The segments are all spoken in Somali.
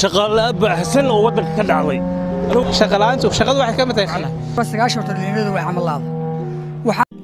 شغال بحسن وودك كدعوي شغلانته shaqadu waxay ka mid tahay بس 9 dhalinyaradu way camal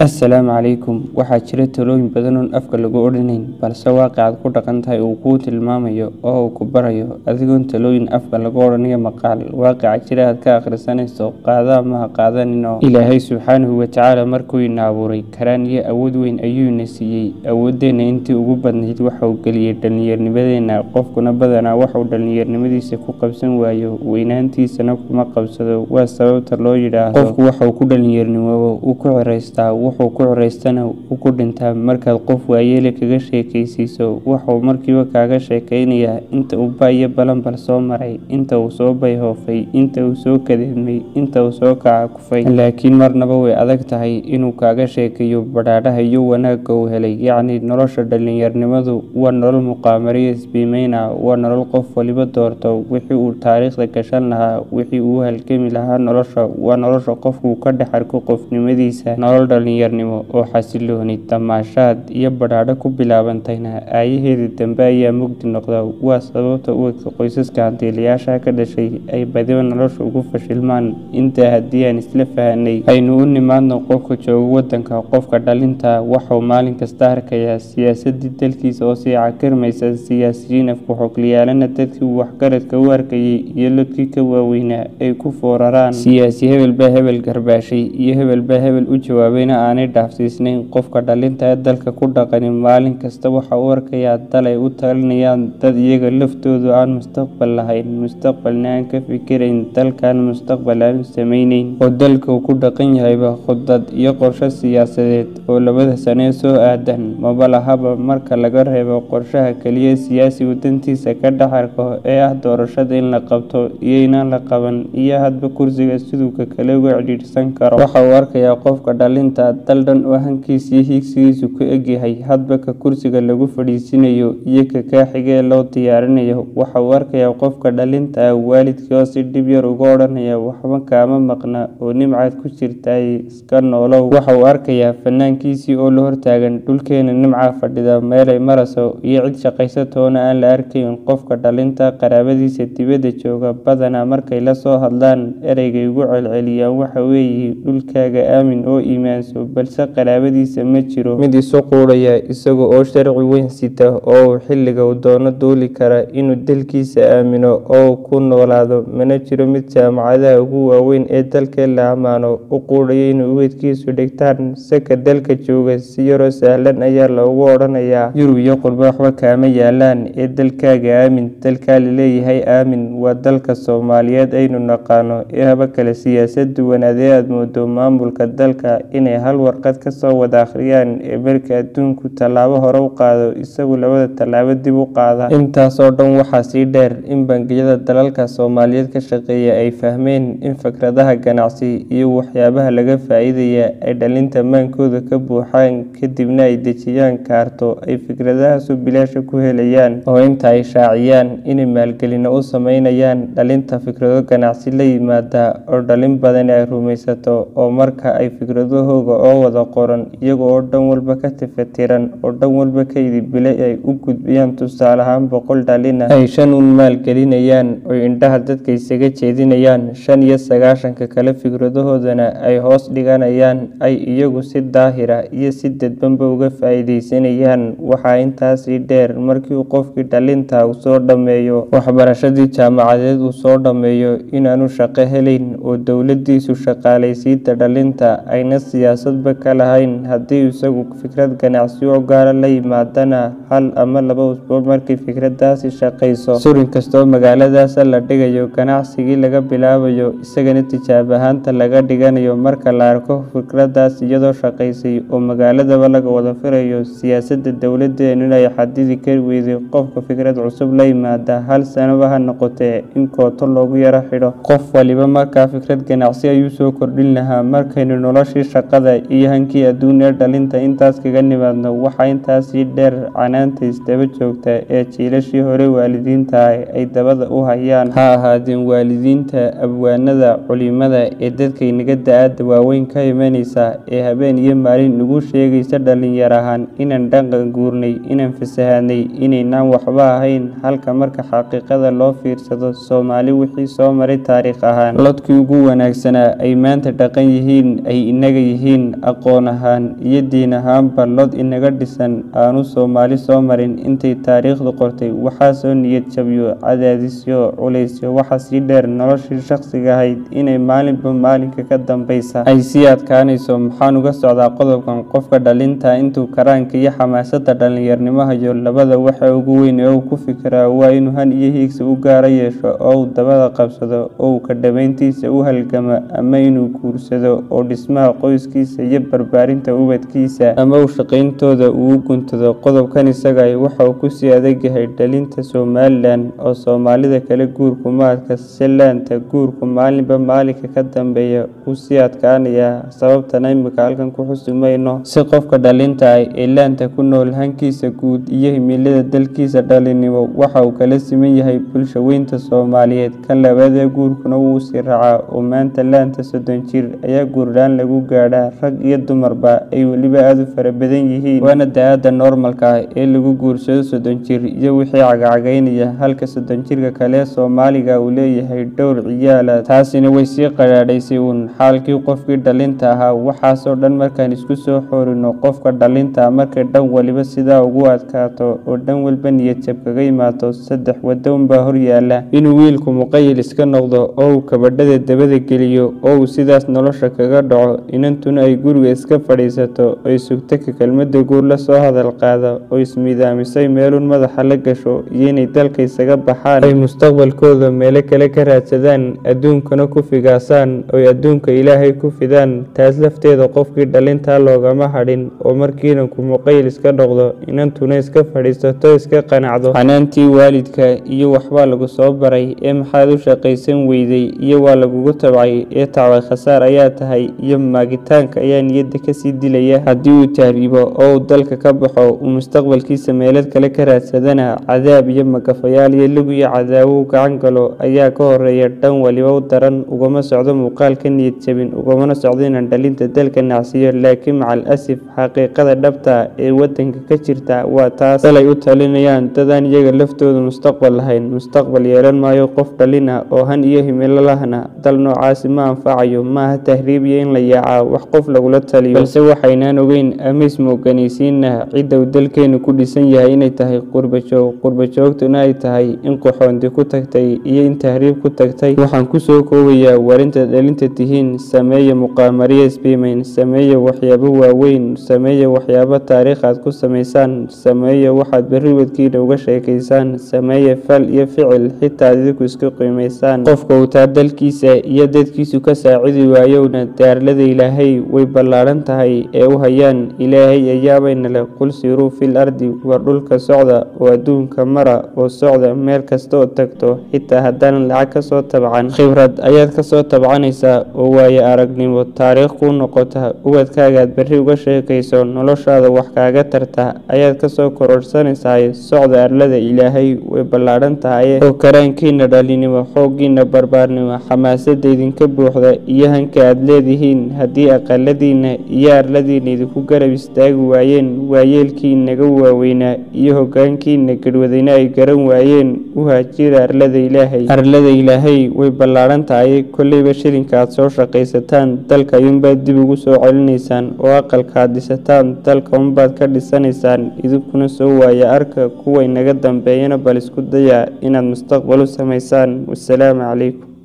Assalaamu calaykum waxaa jira talooyin badan oo afka lagu oranayn balse waaqicad ku dhaqan tahay uu ku tilmaamayo oo uu ku barayo adigoon talooyin afka lagu oranayo maqaal waaqica jira aad ka akhrisanayso qaada ma qaadanino Ilaahay subxaanahu wa ta'ala markuu ina abuuray karaan iyo awood weyn ayuu ina siiyay awoodeena intii ugu badnayd waxa uu galiyay dhalinyarnimadeena qofkuna badanaa waxa uu dhalinyarnimadiisa ku qabsan waayo weynaantiisana kuma qabsado waa sababta loo yiraahdo qofku waxa uu ku dhalinyarnimo uu ku xiraystaa wuxuu ku xoreystana uu ku dhintaa markaad qof waayeel kaga sheekaysiiso wuxuu markiiba kaaga sheekaynaya inta uu baayo balanbal soo maray inta uu soo bayhoofay inta uu soo kadeemay inta uu soo kaca kufay laakiin marnaba way adag tahay inuu kaaga sheekayo badhaadhaha iyo wanaagga uu helay yacni nolosha dhalinyarnimadu waa nolol muqaamariyo isbiimayna waa nolol qof waliba doorto wixii uu taariikhda gashan lahaa wixii uu halgami lahaa nolosha waa nolosha qofku ka dhaxarko qofnimadiisa nolol dhalinyarnimo oo xasilooni tamaashaad iyo badhaadho ku bilaabantayna aayaheeda dambe ayaa mugdi noqda waa sababta uwadka qoysaska hantiilayaasha ka dhashay ay badiba nolosha ugu fashilmaan inta haddii aan isla fahanay aynu u nimaadno qofka jooga wadanka qofka dhalinta waxuu maalin kasta arkayaa siyaasadii dalkiisa oo sii cakirmaysa siyaasiyiin afku-xogliyaalana dadkii waxgaradka u arkayay iyo lodkii ka waaweynaa ay ku fooraraan siyaasi hebel baa hebel garbaashay iyo hebel baa hebel u jawaabay aanay dhaafsiisnayn qofka dhalinta ee dalka ku dhaqan maalin kasta waxa uu arkayaa dal ay u talinayaan dad iyaga laftoodu aan mustaqbal lahayn mustaqbalna aan ka fikirayn dalkan mustaqbal aan samaynayn oo dalka uu ku dhaqan yahayba khudad iyo qorshe siyaasadeed oo labada sano soo aadan maba lahaba marka laga reebo qorshaha kaliya siyaasigu dantiisa ka dhaxarko ee ah doorashada in la qabto iyo inaan la qaban iyo hadba kursiga siduu ka kale uga cidhiidhsan karo waxa uu arkayaa qofka dhalinta daldan oo hankiisa iyo higsigiisu ku egyahay hadba ka kursiga lagu fadhiisinayo iyo ka kaaxigee loo diyaarinayo waxa uu arkayaa qofka dhalinta waalidkii oo si dhib yar uga odhanaya waxba kaama maqna oo nimcaad ku jirtaay iska noolow waxa uu arkayaa fanaankiisii oo la hortaagan dhulkeena nimca fadhida meelay maraso iyo cid shaqaysatoona aan la arkayn qofka dhalinta qaraabadiisa dibadda jooga badanaa markay la soo hadlaan ereygay ugu celceliyaan waxa weeye dhulkaaga aamin oo iimaanso balse qaraabadiisa ma jiro mid isu quudhaya isaga oo sharci weyn sita oo xilliga uu doono duuli kara inuu dalkiisa aamino oo ku noolaado mana jiro mid jaamacadaha ugu waaweyn ee dalka la amaano u quudhaya inuu weydkiisu dhigtaan saka dalka jooga si yaroo sahlan ayaa loogu odhanayaa yurub iyo qurbo waxba kaama yaalaan ee dalkaaga aamin dalkaa laleeyahay aamin waa dalka Soomaaliyeed aynu naqaano ee haba kale siyaasad duwanaadee aad moodo maamulka dalka inay hal warqad ka soo wada akhriyaan ee marka adduunku tallaabo hore u qaado isagu labada tallaabo dib u qaada intaas oo dhan waxaa sii dheer in bangiyada dalalka Soomaaliyeed ka shaqeeya ay fahmeen in fikradaha ganacsi iyo waxyaabaha laga faa'iideeyo ay dhalinta maankooda ka buuxaan kadibna ay dejiyaan kaarto ay fikradahaas bilaash ku helayaan oo inta ay shaaciyaan inay maalgelin u sameynayaan dhalinta fikrado ganacsi la yimaada oo dhalin badan ay rumaysato oo marka ay fikradahooga oo wada qoran iyaga oo dhan walba ka tifatiran oo dhan walba ka idibile ay u gudbiyaan tusaale ahaan 100 dhalina ay 5 maalgelinayaan oo indhaha dadka isaga jeedinayaan 95 kale fikradahoodana ay hoos dhiganayaan ay iyagu si daahira iyo si dadbanba uga faa'iideysanayaan waxa intaas dheer markii qofkii dhalinta uu soo dhameeyo waxbarashadii jaamacadeed uu soo dhameeyo inaanu shaqo helayn oo dawladdiisu shaqaalaysiinta dhalinta ayna siyaasadba ka lahayn haddii isagu fikrad ganacsi oo gaar la yimaadana hal ama laba usbuuc markii fikradaasi shaqayso surin kastoo magaaladaas la dhigayo ganacsigii laga bilaabayo isagana tijaab ahaanta laga dhiganayo marka la arko fikradaas iyadoo shaqaysay oo magaaladaba laga wada firayo siyaasadda dawladdeenu ay xadidi kari weyday qofka fikrad cusub la yimaada hal sanaba ha noqotee in kooto loogu yara xidho qof waliba markaa fikrad ganacsi ayuu soo kordhin lahaa markaynu noloshii shaqada iyo hankii adduunya dhalinta intaas kaga nimaadno waxaa intaasii dheer canaanta isdaba joogta ee jiilashii hore waalidiinta ay dabada u hayaan, ha ahaadeen waalidiinta, abwaanada, culimada ee dadkay naga da-aada waaweyn ka imanaysa ee habeen iyo maalin nagu sheegaysa dhalinyar ahaan inaan dhaqan guurnay, inaan fasahaadnay, inaynaan waxba ahayn, halka marka xaqiiqada loo fiirsado Soomaali wixii soo maray taariikh ahaan lodkii ugu wanaagsanaa ay maanta dhaqan yihiin, ay inaga yihiin aqoon ahaan iyo diin ahaanba lod inaga dhisan aanu Soomaali soo marin intay taariikhdu qortay. waxaa soo niyad jabiyo, cadaadisyo, culaysyo, waxaa sii dheer noloshii shakhsiga ahayd inay maalinba maalinka ka dambaysa ay sii adkaanayso. maxaan uga socdaa qodobkan? qofka dhalinta intuu karaanka iyo xamaasada dhalinyarnimo hayo, labada waxa ugu weyn ee uu ku fikiraa waa inuu han iyo hiigsi u gaara yeesho oo uu dabada qabsado oo uu ka dhameyntiisa u halgamo, ama inuu guursado oo dhismaha qoyskiisa iyo barbaarinta ubadkiisa ama u shaqayntooda uu guntado. qodobkan isaga waxa uu kusii adag yahay dhalinta Somaliland oo Soomaalida kale guurku ma adkaysa, laanta guurku maalinba maalinka ka dambeeya uu sii adkaanaya. sababtana imika halkan ku xusi mayno si qofka dhalinta ee laanta ku nool hankiisa guud iyo himilada dalkiisa dhalinimo waxa uu kala siman yahay bulsho weynta Soomaaliyeed. kan labaad ee guurkuna wuu sii raacaa oo maanta laanta 30 jir ayaa guurlaan lagu gaadhaa, rag iyo dumarba ay weliba aad u fara badan yihiin, waana da-aada normalka ee lagu guursado 30 jir iyo wixii cagacagaynaya, halka 30 jirka kale Soomaaliga uu leeyahay dhowr ciyaala. taasina way sii qadhaadhaysay uun xaalkii qofkii dhalinta ahaa. waxaasoo dhan markaan isku soo xoorino, qofka dhalinta markay dhan waliba sidaa ugu adkaato oo dhan walba niyad jab kaga imaato, 3 waddoon baa hor yaala: inuu wiilku muqayil iska noqdo oo uu kabadhada dabada geliyo oo uu sidaas nolosha kaga dhaco, inantuna ay guriga iska fadhiisato oy sugto ka kelmada guur la soo hadal qaado oo ismidaamisay meelun madaxa la gasho, iyo inay dalka isaga baxaan ay mustaqbalkooda meelo kale ka raadsadaan, adduunkana ku figaasaan oy adduunka Ilaahay ku fidaan. taas lafteeda qofkii dhalinta loogama hadhin oo markiina ku muqayil iska noqdo, inantuna iska fadhiisato iska qanacdo. xanaantii waalidka iyo waxbaa lagu soo baray ee maxaad u shaqaysan weyday iyo waa lagugu tabcay ee tacbay khasaar ayaa tahay iyo maagitaanka ayaa niyadda kasii dilaya. haddii uu tahriibo oo uu dalka ka baxo uu mustaqbalkiisa meelad kale ka raadsadana, cadaab iyo magafayaal iyo lug iyo cadaabo u gacan galo ayaa ka horeeya. dhan waliba u daran ugama socdo muuqaalka niyad jabin, ugamana socdo inaan dhalinta dalka nacsiyo, laakiin macal asif xaqiiqada dhabta ee wadanka ka jirta waa taas. dalay u talinayaan dadaan iyaga laftooda mustaqbal lahayn. mustaqbal yeelan maayo qof dhalin ah oo han iyo himilo lahna. dal noocaasi ma anfacayo. maaha tahriib iyo in la yaacaa wax qof lagula taliyo, balse waxaynaan ogeyn ama ismoogganaysiina cidda uu dalkeenu ku dhisan yahay inay tahay qurbajoog. qurbajoogtuna ay tahay in qaxoonti ku tagtay iyo in tahriib ku tagtay. waxaan kusoo koobayaa warinta dhalinta tihiin, sameeya muqaamariya isbiimayn, sameeya waxyaabo waaweyn, sameeya waxyaabo taariikh aad ku samaysaan, sameeya waxaad berri wadkiina uga sheekaysaan, sameeya fal iyo ficil xitaa idinku iska qiimaysaan. qofka uu taa dalkiisa iyo dadkiisu ka saacidi waayowna daarlada Ilaahay way ballaaran tahay ee u hayaan. Ilaahay ayaabayna leh qul siiruu fil ardi, war dhulka socda oo adduunka mara oo socda meel kasta oo tagto, xitaa haddaanan lacag ka soo tabcan khibrad ayaad ka soo tabcanaysaa oo waayo aragnimo taariikh kuu noqota. ubadkaagaad berri uga sheekayso, noloshaada wax kaaga tarta ayaad ka soo kororsanaysaa. socda arlada Ilaahay way ballaaran tahay oo karaankiina dhalinimo, xooggiina barbaarnimo, xamaasada idinka buuxda iyo hanka aad leedihiin. haddii aqaladiina iyo arladiina idinku garab istaagi waayeen, waayeelkiinaga waaweynaa iyo hogaankiina gadhwadayna ay garan waayeen, u haajira arlada Ilaahay. arlada Ilaahay way ballaaran tahay. kolleyba shilinka aad soo shaqaysataan dalka ayuunbaad dib ugu soo celinaysaan, oo aqalka aad dhisataan dalka unbaad ka dhisanaysaan. idinkuna soo waaya arka kuwa inaga dambeeyana bal isku daya inaad mustaqbal u samaysaan. wassalaamu calaykum.